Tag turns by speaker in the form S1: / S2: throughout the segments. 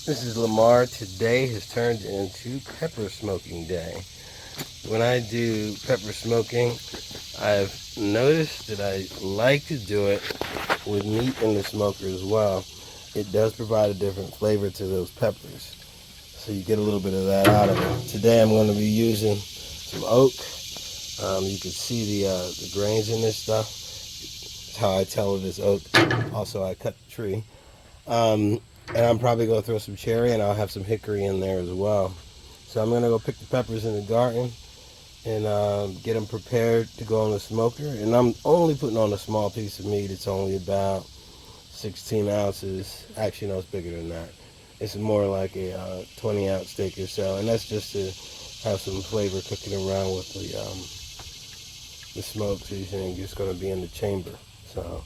S1: This is Lamar. Today has turned into pepper smoking day. When I do pepper smoking, I've noticed that I like to do it with meat in the smoker as well. It does provide a different flavor to those peppers, so you get a little bit of that out of it. Today I'm going to be using some oak. You can see the grains in this stuff. That's how I tell it is oak. Also, I cut the tree. And I'm probably going to throw some cherry, and I'll have some hickory in there as well. So I'm going to go pick the peppers in the garden and get them prepared to go on the smoker. And I'm only putting on a small piece of meat. It's only about 16 ounces. Actually, no, it's bigger than that. It's more like a 20-ounce steak or so. And that's just to have some flavor cooking around with the smoke seasoning. It's going to be in the chamber. So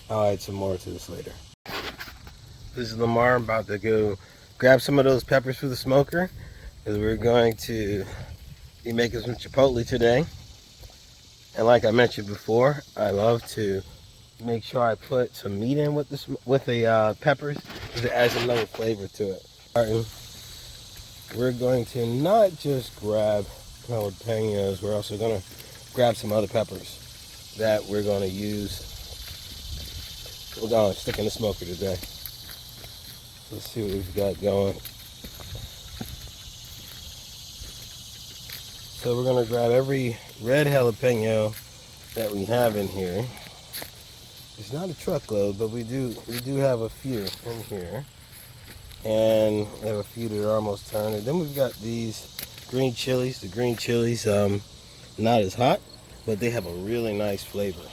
S1: I'll add some more to this later. This is Lamar. I'm about to go grab some of those peppers for the smoker because we're going to be making some chipotle today. And like I mentioned before, I love to make sure I put some meat in with the peppers because it adds another flavor to it. We're going to not just grab jalapenos, we're also going to grab some other peppers that we're going to use. We're going to stick in the smoker today. Let's see what we've got going. So we're going to grab every red jalapeno that we have in here. It's not a truckload, but we do have a few in here. And we have a few that are almost turned. And then we've got these green chilies. The green chilies, not as hot, but they have a really nice flavor.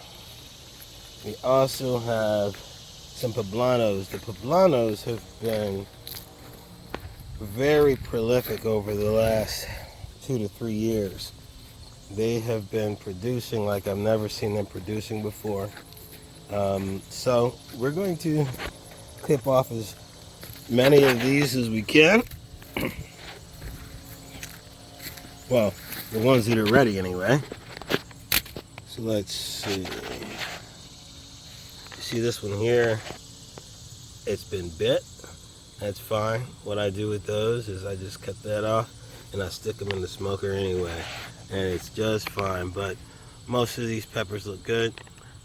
S1: We also have some poblanos. The poblanos have been very prolific over the last 2 to 3 years. They have been producing like I've never seen them producing before. So we're going to clip off as many of these as we can. Well, the ones that are ready anyway. So let's see. See this one here, it's been bit. That's fine. What I do with those is I just cut that off and I stick them in the smoker anyway, and it's just fine. But most of these peppers look good.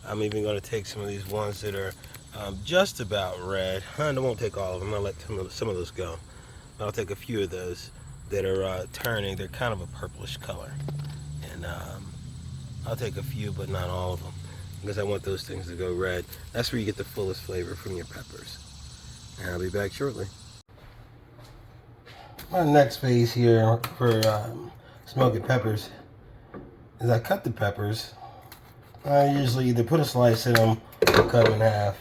S1: I'm even going to take some of these ones that are just about red. I won't take all of them. I'll let some of those go. But I'll take a few of those that are turning. They're kind of a purplish color, and I'll take a few, but not all of them, because I want those things to go red. That's where you get the fullest flavor from your peppers. And I'll be back shortly. My next phase here for smoking peppers is I cut the peppers. I usually either put a slice in them or cut them in half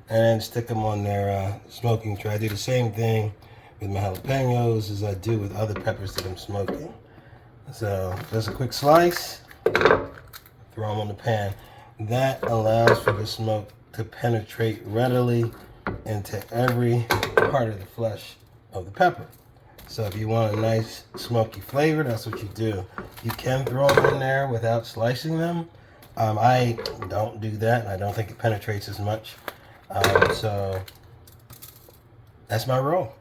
S1: and then stick them on their smoking tray. I do the same thing with my jalapenos as I do with other peppers that I'm smoking. So just a quick slice, throw them on the pan. That allows for the smoke to penetrate readily into every part of the flesh of the pepper. So if you want a nice smoky flavor, that's what you do. You can throw them in there without slicing them. I don't do that. I don't think it penetrates as much. So that's my roll.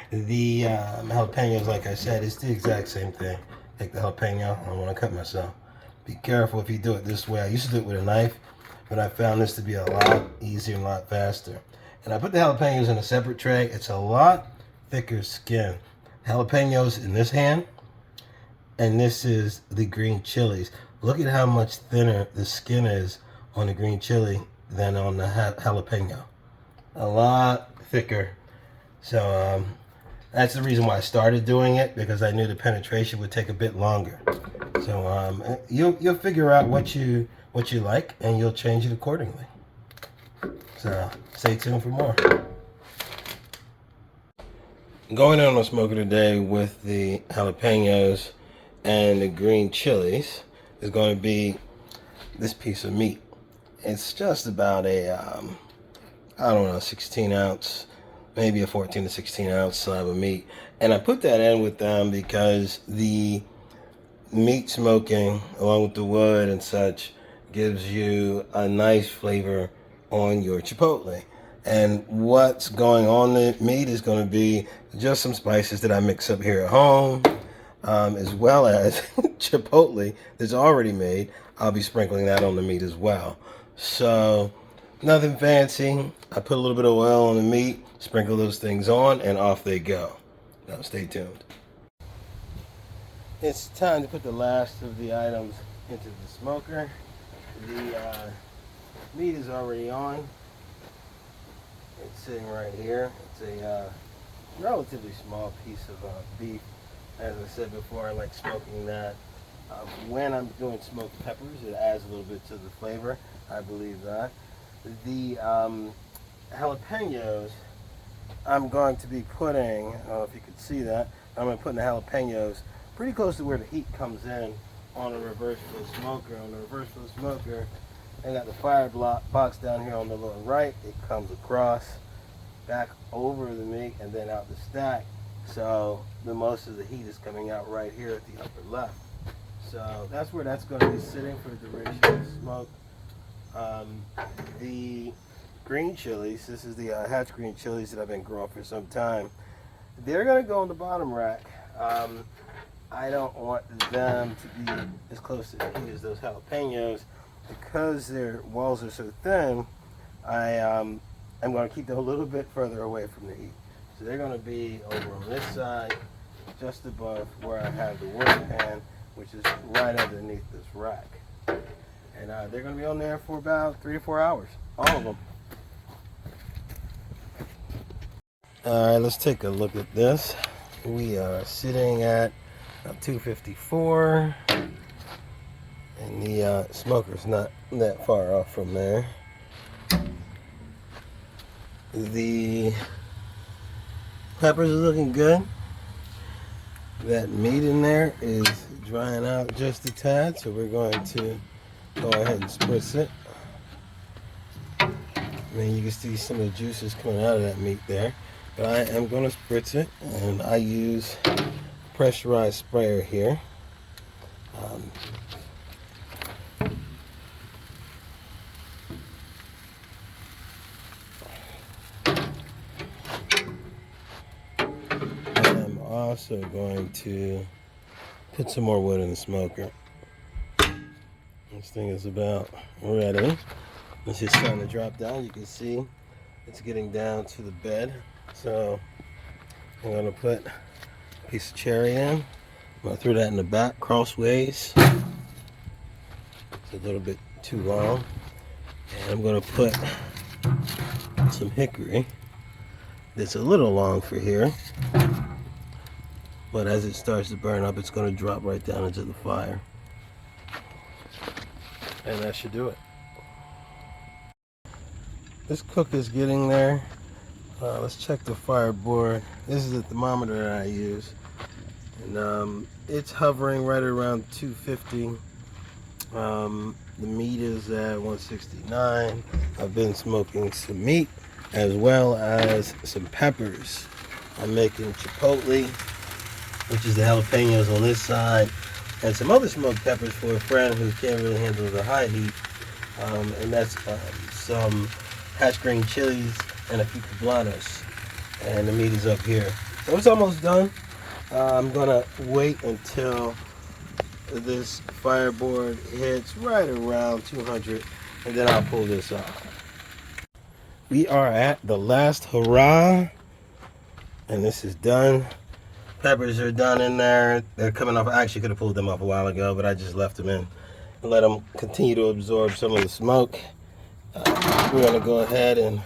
S1: The jalapenos, like I said, it's the exact same thing. Take the jalapeno, I don't want to cut myself. Be careful if you do it this way. I used to do it with a knife, but I found this to be a lot easier and a lot faster. And I put the jalapenos in a separate tray. It's a lot thicker skin. Jalapenos in this hand, and this is the green chilies. Look at how much thinner the skin is on the green chili than on the jalapeno. A lot thicker. So that's the reason why I started doing it, because I knew the penetration would take a bit longer. So you'll figure out what you like, and you'll change it accordingly. So stay tuned for more. Going on a smoker today with the jalapenos and the green chilies is going to be this piece of meat. It's just about a I don't know, 16 ounce, maybe a 14 to 16 ounce slab of meat. And I put that in with them because the meat smoking along with the wood and such gives you a nice flavor on your chipotle. And what's going on the meat is going to be just some spices that I mix up here at home, as well as chipotle that's already made. I'll be sprinkling that on the meat as well. So nothing fancy. I put a little bit of oil on the meat, sprinkle those things on, and off they go. Now stay tuned. It's time to put the last of the items into the smoker. The meat is already on. It's sitting right here. It's a relatively small piece of beef. As I said before, I like smoking that. When I'm doing smoked peppers, it adds a little bit to the flavor. I believe that. The jalapenos, I'm going to be putting, I don't know if you can see that, I'm going to put the jalapenos pretty close to where the heat comes in on a reverse flow smoker. On the reverse flow smoker, I got the fire box down here on the lower right. It comes across, back over the meat, and then out the stack. So the most of the heat is coming out right here at the upper left. So that's where that's going to be sitting for the duration of the smoke. The green chilies, this is the hatch green chilies that I've been growing for some time. They're going to go on the bottom rack. I don't want them to be as close to the heat as those jalapenos. Because their walls are so thin, I'm going to keep them a little bit further away from the heat. So they're going to be over on this side, just above where I have the work pan, which is right underneath this rack. And they're going to be on there for about 3 to 4 hours, all of them. All right, let's take a look at this. We are sitting at 254. And the smoker's not that far off from there. The peppers are looking good. That meat in there is drying out just a tad, so we're going to go ahead and spritz it. I mean, you can see some of the juices coming out of that meat there. But I am going to spritz it, and I use a pressurized sprayer here. Also going to put some more wood in the smoker. This thing is about ready. It's just starting to drop down. You can see it's getting down to the bed. So I'm going to put a piece of cherry in. I'm going to throw that in the back crossways. It's a little bit too long. And I'm going to put some hickory. That's a little long for here. But as it starts to burn up, it's going to drop right down into the fire. And that should do it. This cook is getting there. Let's check the fireboard. This is the thermometer that I use. And it's hovering right around 250. The meat is at 169. I've been smoking some meat as well as some peppers. I'm making chipotle, which is the jalapenos on this side, and some other smoked peppers for a friend who can't really handle the high heat. And that's some hatch green chilies and a few poblanos. And the meat is up here. So it's almost done. I'm gonna wait until this fireboard hits right around 200, and then I'll pull this off. We are at the last hurrah, and this is done. Peppers are done in there. They're coming off. I actually could have pulled them off a while ago, but I just left them in and let them continue to absorb some of the smoke. We're gonna go ahead and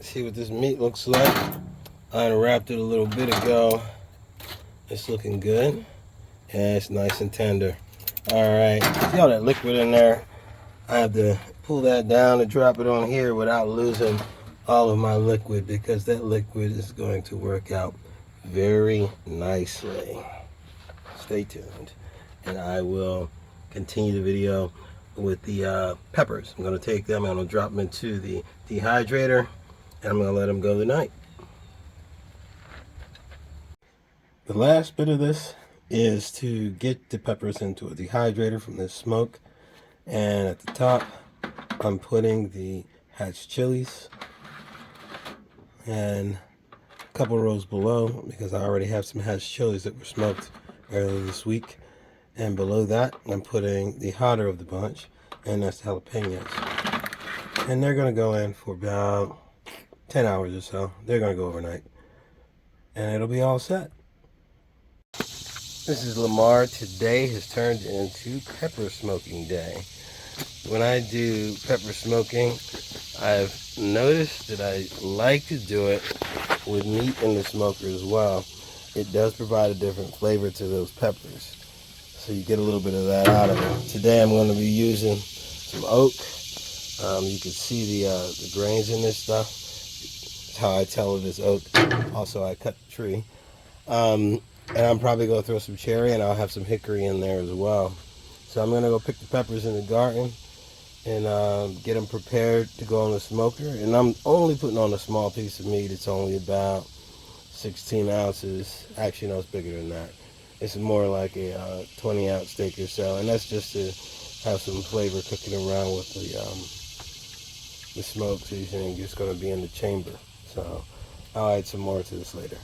S1: see what this meat looks like. I unwrapped it a little bit ago. It's looking good. Yeah, it's nice and tender. All right, see all that liquid in there? I have to pull that down and drop it on here without losing all of my liquid, because that liquid is going to work out very nicely. Stay tuned, and I will continue the video with the peppers. I'm going to take them, I'm going to drop them into the dehydrator, and I'm going to let them go tonight. The last bit of this is to get the peppers into a dehydrator from this smoke, and at the top I'm putting the hatch chilies, and a couple rows below, because I already have some hatch chilies that were smoked earlier this week. And below that, I'm putting the hotter of the bunch, and that's the jalapenos. And they're going to go in for about 10 hours or so. They're going to go overnight. And it'll be all set. This is Lamar. Today has turned into pepper smoking day. When I do pepper smoking, I've noticed that I like to do it with meat in the smoker as well. It does provide a different flavor to those peppers, so you get a little bit of that out of it. Today I'm going to be using some oak. You can see the grains in this stuff. That's how I tell it is oak. Also, I cut the tree. And I'm probably going to throw some cherry, and I'll have some hickory in there as well. So I'm going to go pick the peppers in the garden and get them prepared to go on the smoker. And I'm only putting on a small piece of meat. It's only about 16 ounces. Actually, no, it's bigger than that. It's more like a 20-ounce steak or so, and that's just to have some flavor cooking around with the smoke seasoning. Just going to be in the chamber. So I'll add some more to this later.